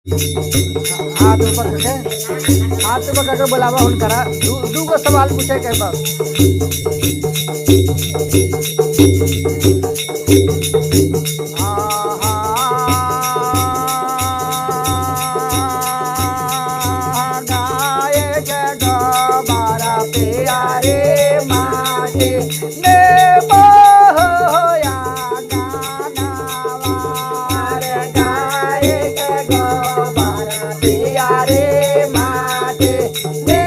हाथ ऊपर करके हाथ ऊपर करके बुलावा हुन करा दू गो सवाल पूछे के बस। गाए के गोबारा प्यारे माटे ने बोया गानावार गाए के गोबारा प्यारे माटे ने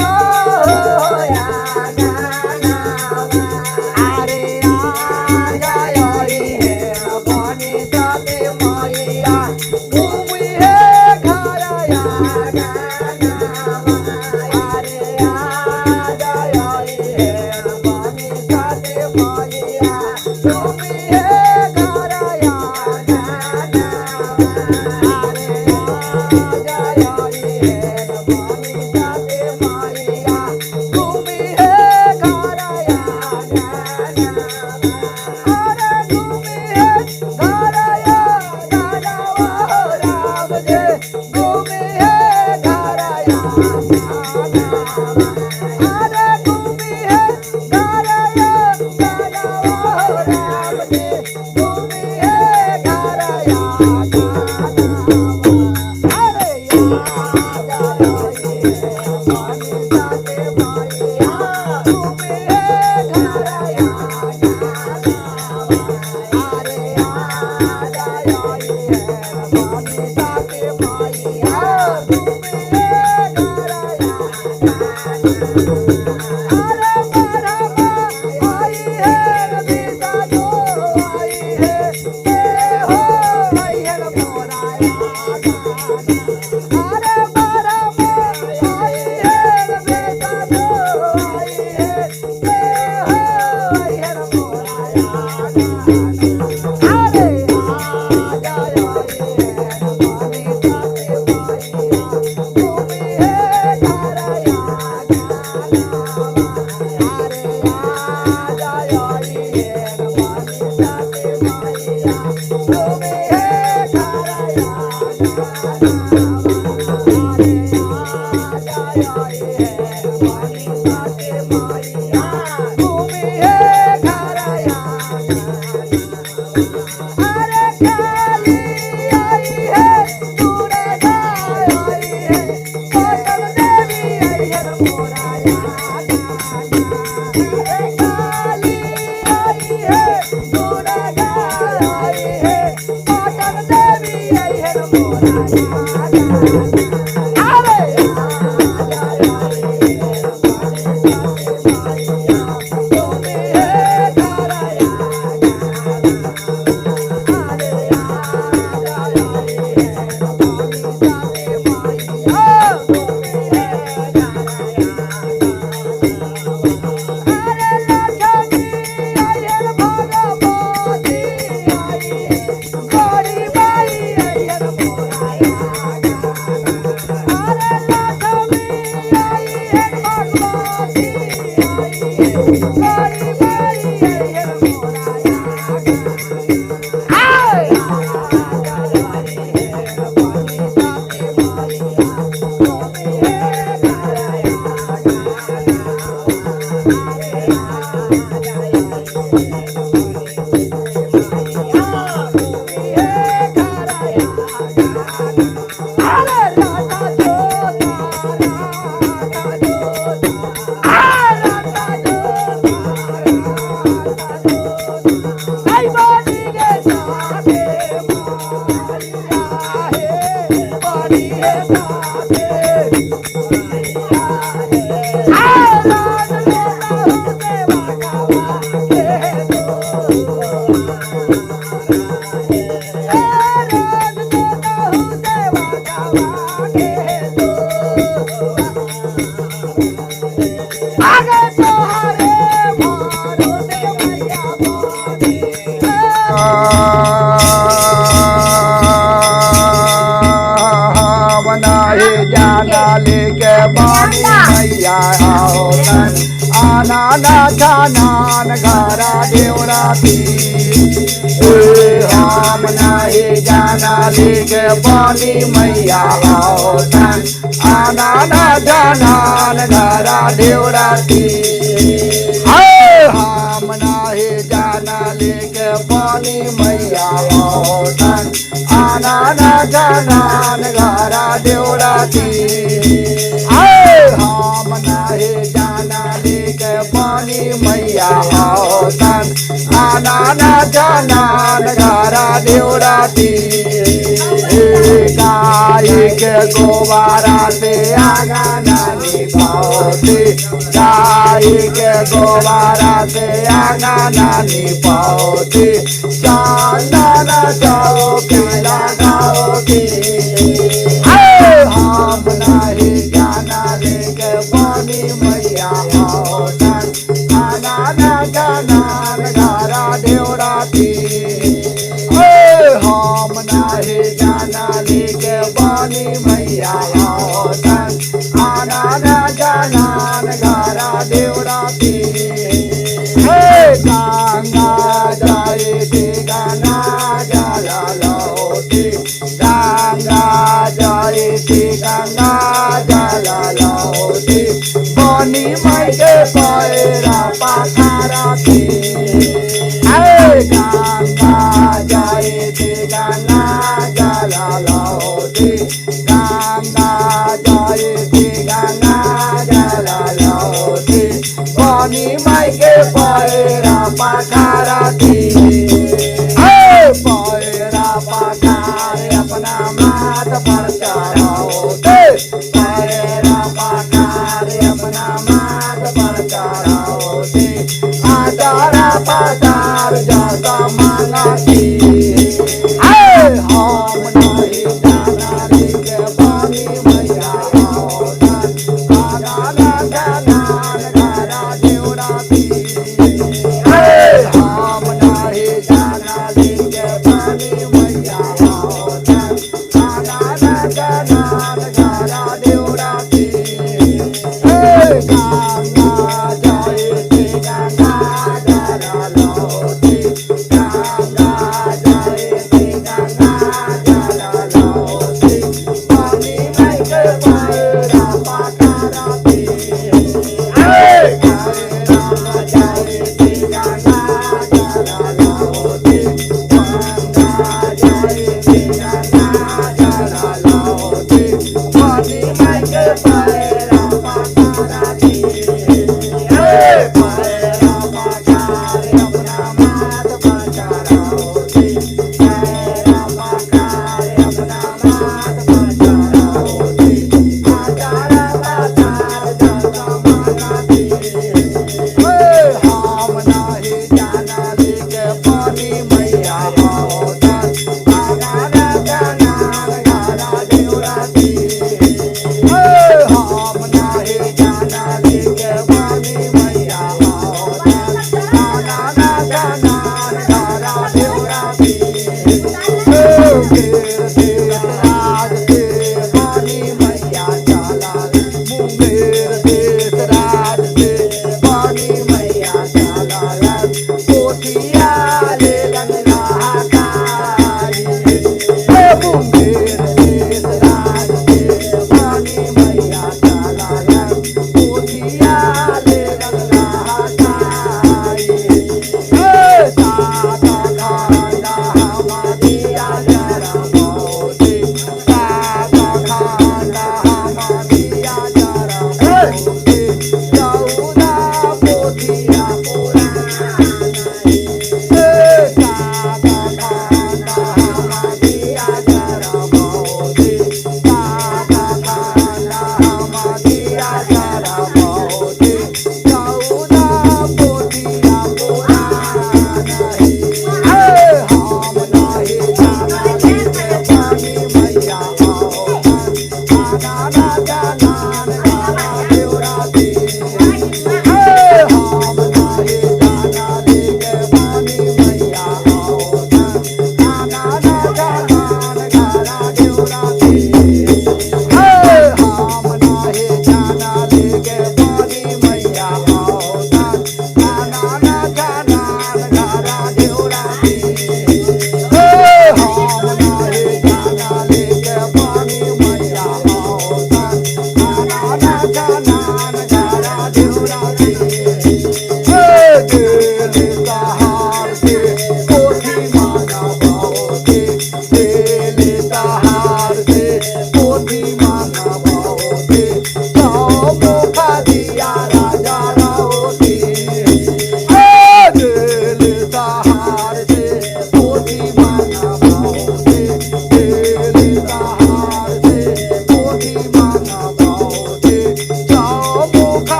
बोया गानावार अरे आ गई है बनी जाते मैया घूमी है घर लेके बानी मैया आओ आना ना जाना घरा देवराती हम नहीं जाना लेके पानी मैया आवतन आना ना जाना घरा देवराती हम नहीं जाना लेके पानी मैया आवतन आना ना जाना घरा देवराती हम नहीं जाना लेके पानी मैया आवतन आना ना जाना घरा देवराती गाय के गोबारा से आगा नानी पाओती गाय के गोबारा से आगा नानी पाओती चंदन चौकी लगाओती हम नहीं जाना लेके पानी मैया आवतन आना ना जाना घरा देवराती हम नहीं जाना लेके पानी मैया आवतन आना ना जाना घरा देवराती गंगा जायती गंगा जला लौटी गंगा जायती गंगा जला लौटी पानी मई के पैरा पखारती गंगा जायती गंगा जला लौटी गंगा जायती गंगा जला लौटी पानी मई के पैरा पखारती पैरा पखार अपना माथ पर चढ़ाओते पैरा पखार अपना माथ पर चढ़ाओते आचारा पचार जाता मांगती हम नहीं जाना लेके पानी मैया आवतन आना ना जाना घरा देवराती हम नहीं जाना लेके पानी मैया आवतन आना ना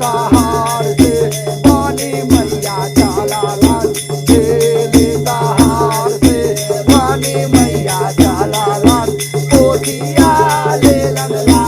सहार से पानी मैया चलाला खेले सहार से पानी मैया चलाला पोथिया ले लगला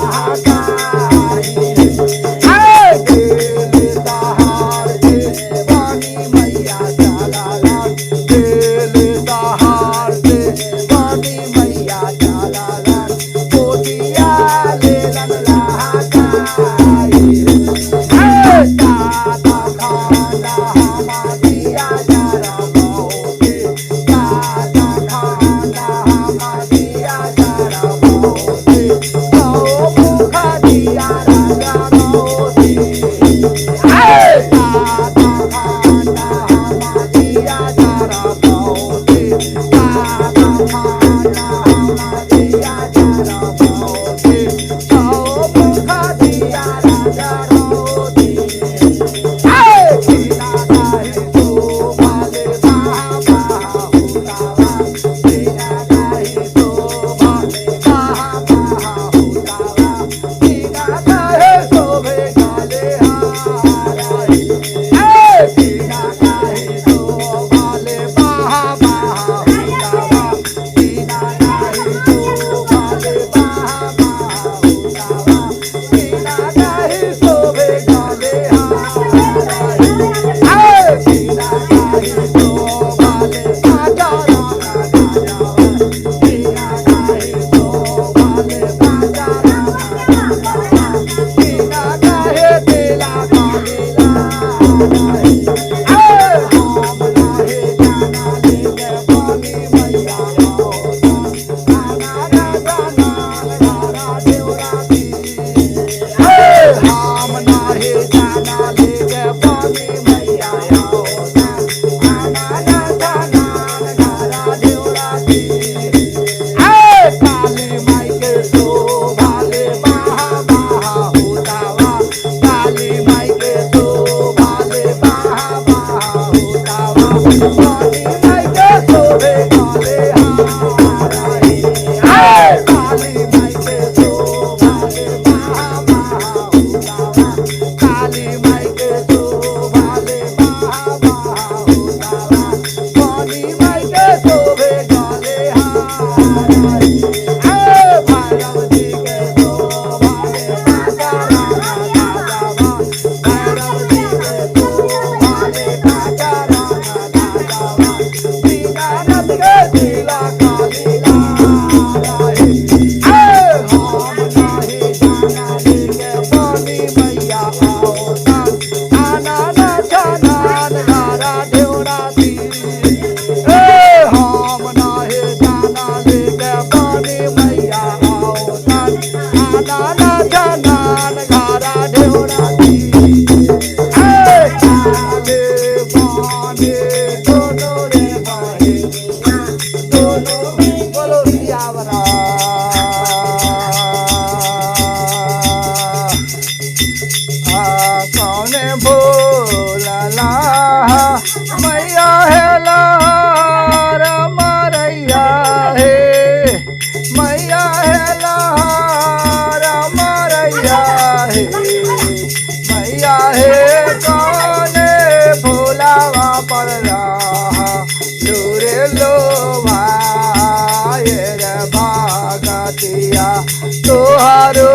तोहारो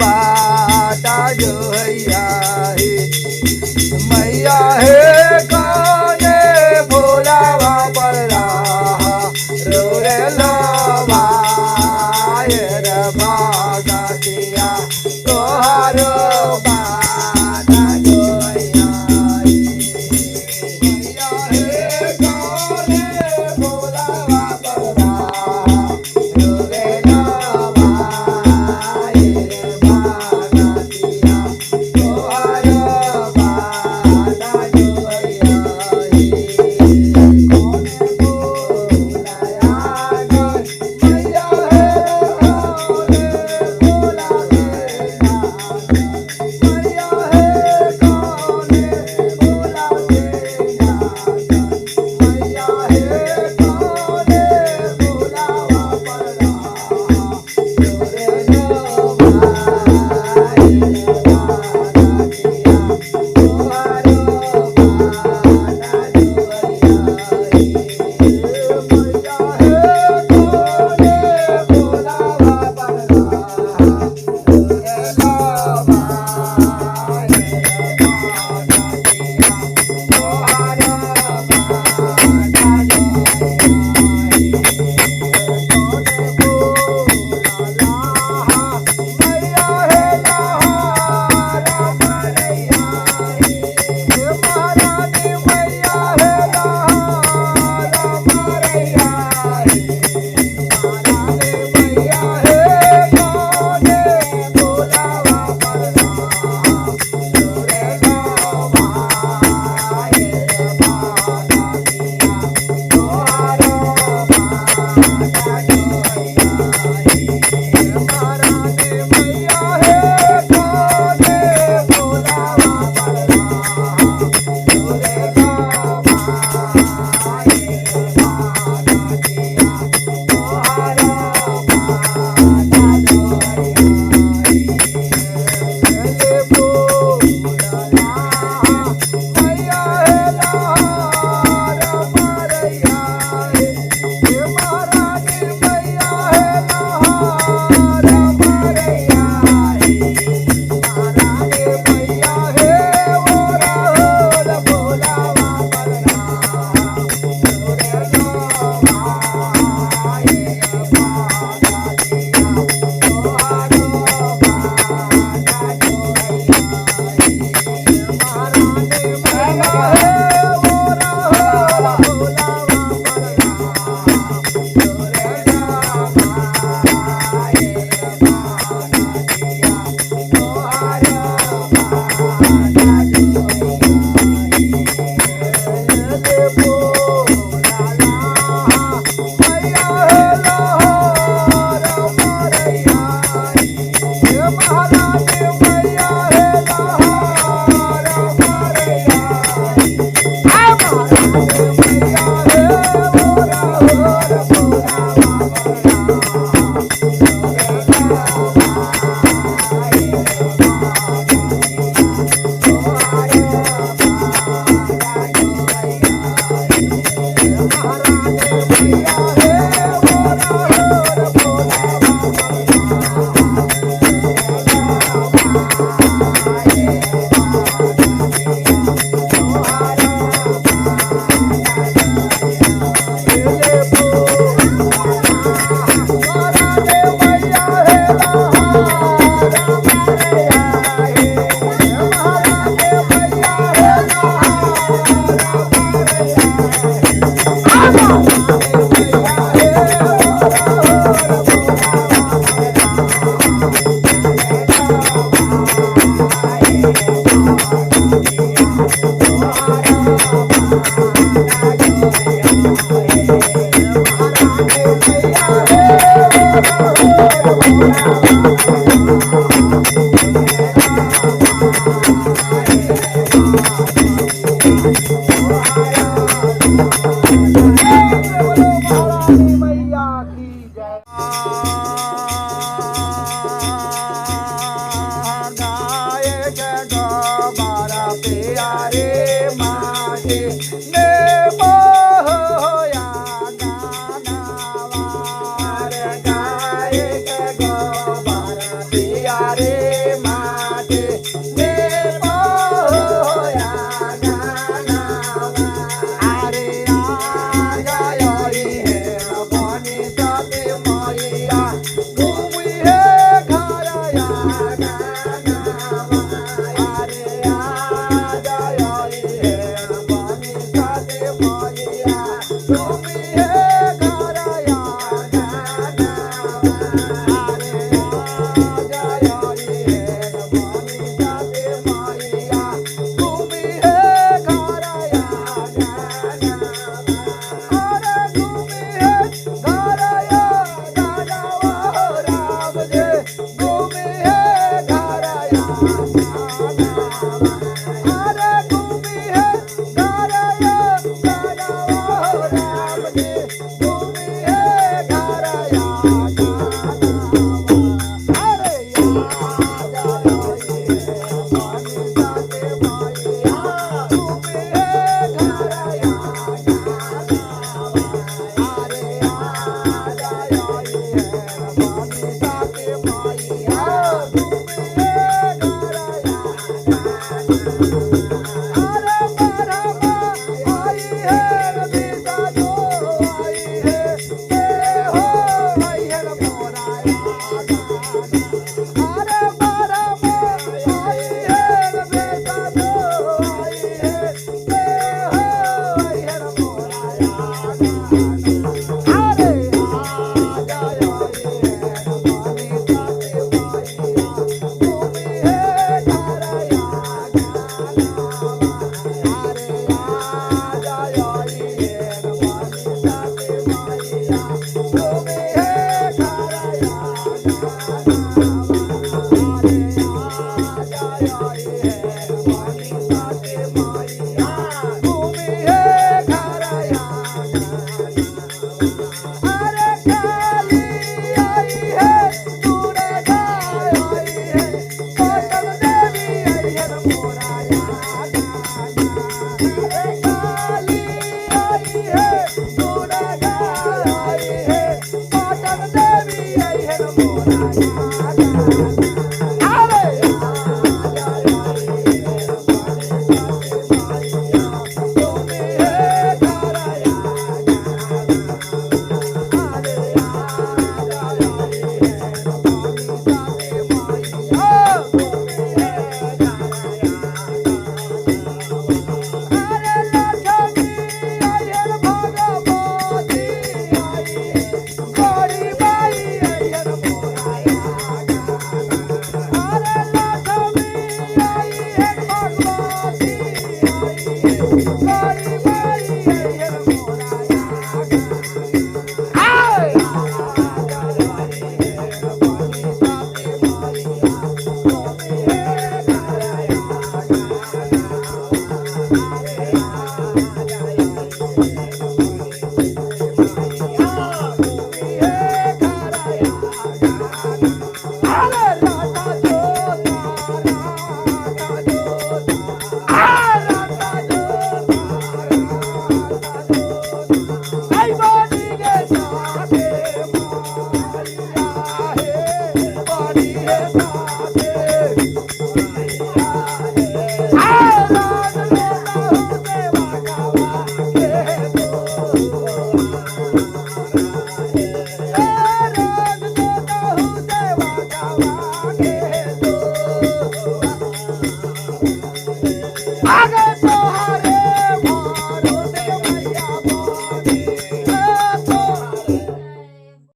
बाटा जो हैया हे मैया हे कौने भोलावा पर रहा रो रे लो भायर भागतिया तोहारो बाटा जो हैया हे मैया हे कौने भोलावा पर रहा रो रे लो प्यारे माटे ने मोया गानावार गाए के गोबर प्यारे माटे ने मोया गानावार अरे आजाई है बनी जाते मैया घूमी है घरया आगे